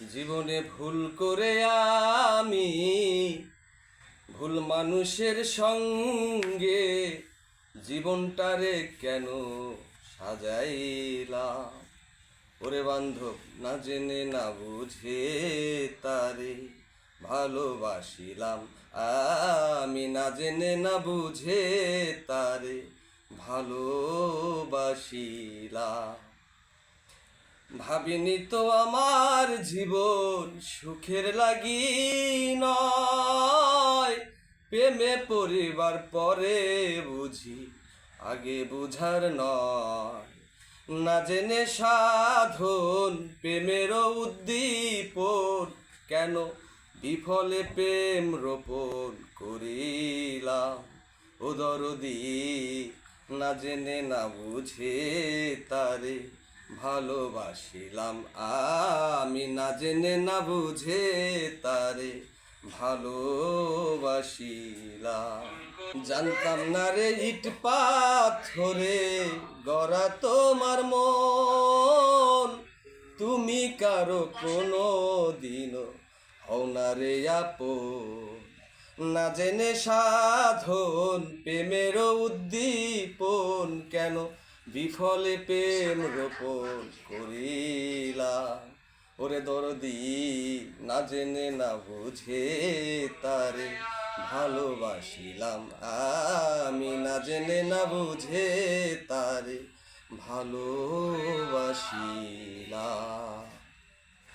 জীবনে ভুল করে আমি ভুল মানুষের সঙ্গে জীবনটারে কেন সাজাইলাম। ওরে বান্ধব, না জেনে না বুঝে তারে ভালোবাসিলাম। আমি না জেনে না বুঝে তারে ভালোবাসিলাম। ভাবিনি তো আমার জীবন সুখের লাগি নয়, প্রেমে পরিবার পরে বুঝি আগে বুঝার নয়। না জেনে সাধন প্রেমেরও উদ্দীপন, কেন বিফলে প্রেম রোপণ করিলাম। ও দরদি, না জেনে না বুঝে তারে ভালোবাসিলাম। আমি না জেনে না বুঝে তারে ভালোবাসিলাম। জানতাম না রে ইট পাথরে গড়া তোমার মন, তুমি কারো কোনো দিনও হও না রে আপন। না জেনে সাধন প্রেমেরও উদ্দীপন, কেন বিফলে প্রেম রোপণ করিলাম। ওরে দরদি, না জেনে না বুঝে তারে ভালোবাসিলাম। আমি না জেনে না বুঝে তারে ভালোবাসিলাম।